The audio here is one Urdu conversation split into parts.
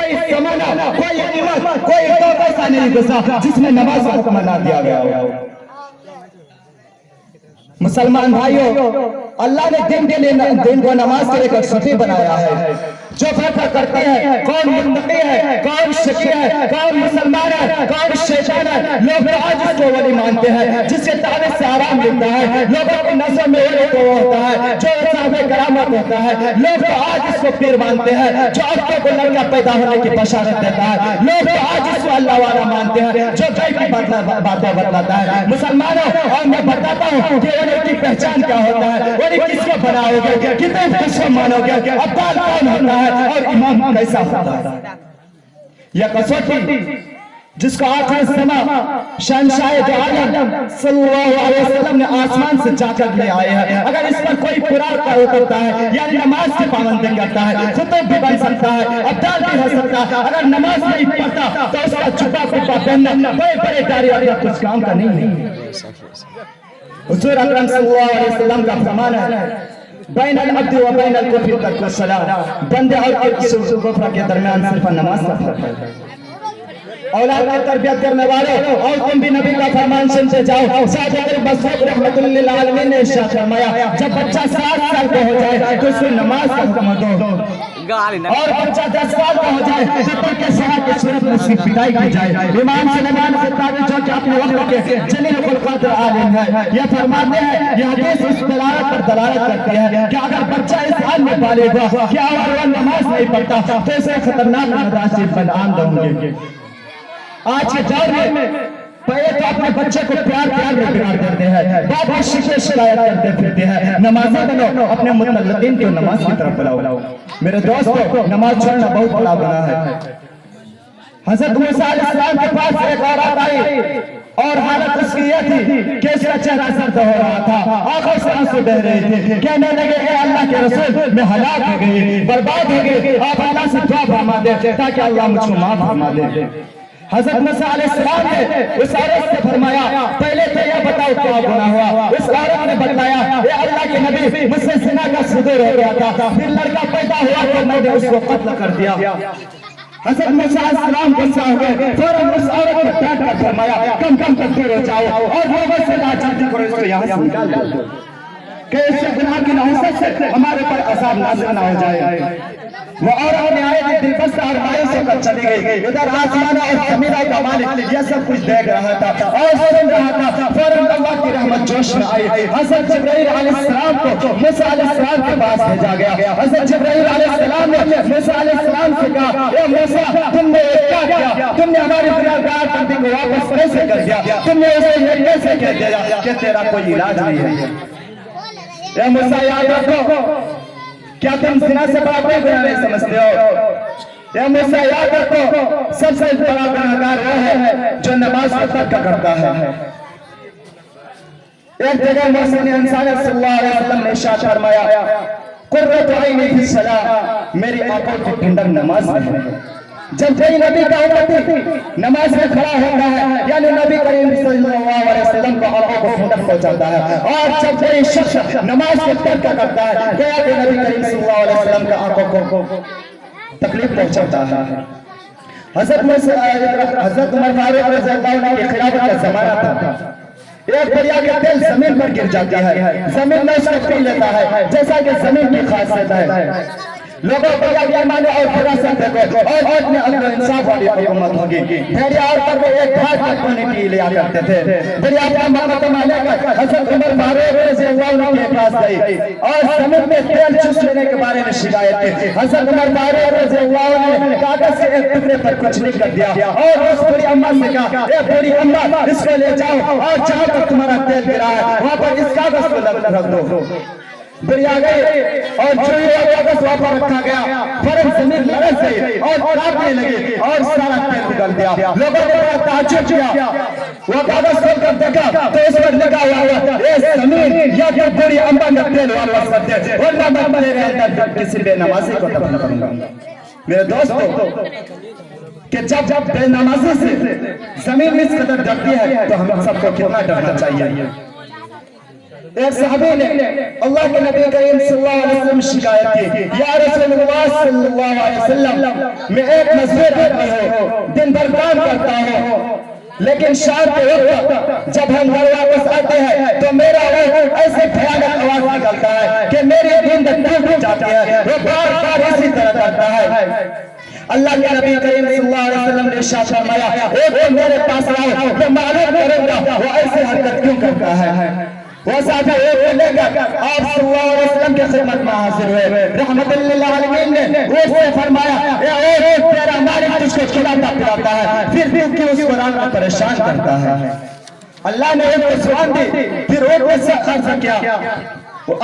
کوئی زمانہ، کوئی قیمت، کوئی دور ایسا نہیں گزرا جس میں نماز کو حکم نہ دیا گیا ہو۔ مسلمان بھائیوں، اللہ نے دن کو نماز کے ایک صفی بنایا ہے۔ جو فیصلہ کرتے ہیں کون متقی ہے، کون شقی ہے، کون مسلمان ہے، کون شیطان ہے، لوگ آج اس کو ولی مانتے ہیں جس سے تعلق سے آرام ملتا ہے۔ لوگوں کی نظر میں ولی کو ہوتا ہے جو صاحب کرامت ہوتا ہے۔ لوگ آج اس کو پیر مانتے ہیں جو عورتوں کو لڑکا پیدا ہونے کی بشارت دیتا ہے۔ لوگ آج اس کو اللہ والا مانتے ہیں جو غیب کی باتیں بتلاتا ہے۔ مسلمانوں، اور میں بتاتا ہوں کہ ولی کی پہچان کیا ہوتا ہے، ولی کس کو بناؤ گے، کتنے کس کو مانو گے، ابدال کون ہوتا ہے اور امام کیسا ہوتا ہے۔ یہ کسوٹی جس کو آخر سما شہنشاہ دو عالم صلی اللہ علیہ وسلم نے آسمان سے جا کر لے آئے ہیں۔ اگر اس پر کوئی قرار کا اترتا ہے یعنی نماز کی پابندی کرتا ہے، خطب بھی بن سکتا ہے، ابدال بھی ہو سکتا ہے، اگر نماز نہیں پڑھتا تو اس کا چھپا کپا پہننا بڑے بڑے داڑھی اور کچھ کام کا نہیں ہے۔ حضور اکرم صلی اللہ علیہ وسلم کا فرمان ہے بین العبد و بین الکفر ترک الصلاۃ، بندے اور کفر کے درمیان صرف نماز کا فرق ہے۔ اولاد کی تربیت کرنے والے اور تم بھی نبی کا فرمان سنتے جاؤ۔ سید مسعود رحمۃ اللہ للعالمین نے ارشاد فرمایا جب بچہ 7 سال کا ہو جائے تو اسے نماز کا حکم دو، اور بچہ 10 سال کا ہو جائے تو ترک صلاۃ کی صورت میں اس کی پٹائی کی جائے۔ امام سلیمان خطابی جو کہ اپنے وقت کے جلیل القدر عالم ہے، یہ فرماتے ہیں یہ حدیث اس دلالت پر دلالت کرتی ہے کہ اگر بچہ اس حال میں بالغ ہوا کہ اگر وہ نماز نہیں پڑھتا تو اسے خطرناک مدارس بنان دوں گے۔ آج کے دور میں پہلے تو اپنے بچے کو پیار میں بگاڑ دیتے ہیں، بعد میں شکایت کرتے پھرتے ہیں۔ نمازی بنو، اپنے متعلقین کو نماز کی طرف بلاؤ۔ میرے دوستو، نماز چھوڑنا بہت بڑا گناہ ہے۔ حضرت موسیٰ علیہ السلام کے پاس ایک عورت آئی اور حالت اس کی یہ تھی کہ اس کا چہرہ سرد ہو رہا تھا، آنکھوں سے آنسو بہ رہے تھے، کہنے لگے اے اللہ کے رسول میں ہلاک ہو گئی، برباد ہو گئی، آپ اللہ سے دعا فرما دے تاکہ اللہ مجھ کو معاف فرما دے۔ حضرت موسیٰ علیہ السلام نے اس عورت سے فرمایا پہلے تو یہ بتاؤ کیا گناہ ہوا۔ اس عورت نے بتلایا اے اللہ کے نبی مجھ سے زنا کا صدور ہو گیا تھا، پھر لڑکا پیدا ہوا تو میں نے اس کو قتل کر دیا۔ حضرت موسیٰ علیہ السلام غصہ ہو گئے، فوراً اس عورت کو ڈانٹ کر فرمایا کم تکبیر ہو جاؤ اور لوگوں سے کہا جلدی کرو اس کو یہاں سے نکال دو کہ اس سے گناہ کی نحوست سے ہمارے پر عذاب نازل نہ ہو جائے۔ وہ عورت نے آئے دل بستہ اور مایوس ہو کر چلی گئی۔ ادھر آسمان اور زمین کا مالک یہ سب کچھ دیکھ رہا تھا اور سن رہا تھا، فوراً اللہ کی رحمت جوش میں آئی۔ حضرت جبرائیل علیہ السلام کو موسیٰ علیہ السلام کے پاس بھیجا گیا۔ حضرت جبرائیل علیہ السلام نے موسیٰ علیہ السلام سے کہا اے موسیٰ تم نے کیا کیا، تم نے ہماری گناہگار بندی کو واپس کیسے کر دیا، تم نے اسے یہ کیسے کہہ دیا کہ تیرا کوئی علاج نہیں ہے۔ اے موسیٰ یاد رکھو کیا تم زنا سے بڑا کوئی گناہ نہیں سمجھتے ہو؟ اے موسیٰ یاد رکھو سب سے بڑا گناہگار وہ ہے جو نماز کو ترک کرتا ہے۔ ایک جگہ محسن انسان صلی اللہ علیہ وسلم نے ارشاد فرمایا قرۃ عینی فی الصلاۃ، میری آنکھوں کی ٹھنڈک نماز میں ہے۔ جب کوئی نبی کا امتی نماز میں کھڑا ہوتا ہے یعنی نبی کریم صلی اللہ علیہ وسلم کو آنکھوں کو ٹھنڈک پہنچاتا ہے، اور جب کوئی شخص نماز کو ترک کرتا ہے گویا کہ نبی کریم صلی اللہ علیہ وسلم کے آنکھوں کو تکلیف پہنچاتا ہے۔ حضرت عمر فاروق رضی اللہ عنہ کی خلافت کا زمانہ تھا، ایک دریا کا تیل زمین پر گر جاتا ہے، زمین میں اس کو پی لیتا ہے جیسا کہ زمین کی خاصیت ہے۔ لوگوں کو یہ مانو اور فراست دیکھو اور اپنے عدل و انصاف والی حکومت ہوگی۔ دریا پر وہ ایک گھاٹ تک پانی پی لیا کرتے تھے۔ دریا کا مقدم لے کر حضرت عمر فاروق رضی اللہ عنہ کے پاس گئی اور زمین میں تیل چوس لینے کے بارے میں شکایت کی۔ حضرت عمر فاروق رضی اللہ عنہ نے کاغذ سے ایک ٹکڑے پر کچھ لکھ کر دیا اور اس بڑی اماں سے کہا اے بڑی اماں اس کو لے جاؤ اور جہاں پر تمہارا تیل گرا ہے وہاں پر اس کاغذ کو رکھ دو۔ دریا گئی اور جو یہ کاغذ وہاں پر رکھا گیا فوراً زمین لرز گئی اور کانپنے لگی اور سارا تیل نکل گیا۔ لوگوں نے بڑا تعجب کیا، وہ کاغذ کھول کر دیکھا تو اس پر لکھا ہوا اے زمین یا پھر بڑی اماں کا تیل واپس کر دے ورنہ میں تیرے اندر کسی بے نمازی کو دفن کروں گا۔ میرے دوستو کہ جب بے نمازی سے زمین اس قدر ڈرتی ہے تو ہم سب کو کتنا ڈرنا چاہیے۔ ایک صحابی نے اللہ کے نبی کریم صلی اللہ علیہ وسلم شکایت کی، یا رسول اللہ صلی اللہ علیہ وسلم، میں ایک مزدور آدمی ہوں، دن بھر کام کرتا ہوں، لیکن شام کے وقت جب ہم گھر واپس آتے ہیں تو میرا ایسے بھیانک آواز نکلتا ہے کہ میری نیند ٹوٹ جاتی ہے، وہ بار بار اسی طرح کرتا ہے۔ اللہ کے نبی کریم صلی اللہ علیہ وسلم نے ارشاد فرمایا، ایک دن میرے پاس آؤ، میں معلوم کروں گا وہ ایسی حرکت کیوں کرتا ہے۔ وہ صحابی ایک کو لے کر آپ صلی اللہ علیہ وسلم کے خدمت میں حاضر ہوئے، رحمت للعالمین نے وہ سے فرمایا، اے تیرا مالک تجھ کو کھلاتا پلاتا ہے، پھر بھی کیوں اس قرآن کو پریشان کرتا ہے۔ اللہ نے ایک کو سبحان دی، پھر ایک کو عرض کیا،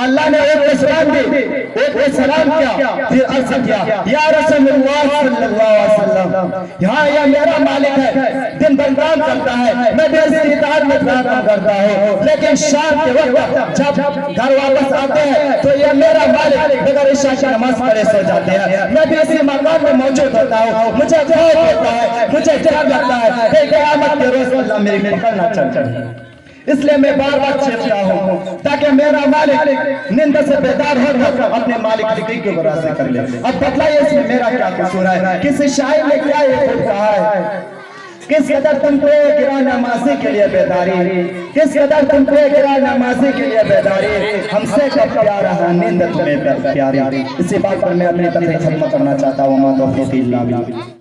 اللہ نے ایک کو سلام دی، ایک کو سلام کیا، پھر عرض کیا، یا رسول اللہ صلی اللہ علیہ وسلم، یہاں یہ میرا مالک ہے، دن بھر کام کرتا ہے، میں بھی اس کی اطاعت میں کام کرتا ہوں، لیکن شام کے وقت جب گھر واپس آتے ہیں تو یہ میرا مالک بغیر عشاء کی نماز پڑھے سو جاتے ہیں، میں بھی اسی مقام میں موجود ہوتا ہوں، مجھے خوف ہوتا ہے، مجھے ڈر لگتا ہے کہ قیامت کے روز اللہ میری پکڑ نہ چل جائے، اس لیے میں بار بار چیختا ہوں تاکہ میرا مالک نیند سے بیدار ہو کر اپنے مالک کی کو راضی کر لے۔ اب بتلائیے اس میں میرا کیا قصور ہے؟ کسی شاعر نے کیا یہ خود کہا ہے، کس قدر تم کو گرا نمازی کے لیے بیداری، کس قدر تم کو گرا نمازی کے لیے بیداری، ہم سے کب پیارا ہے نیند تمہیں پیاری۔ اسی بات پر میں اپنی تقریر ختم کرنا چاہتا ہوں، ما توفیقی الا باللہ۔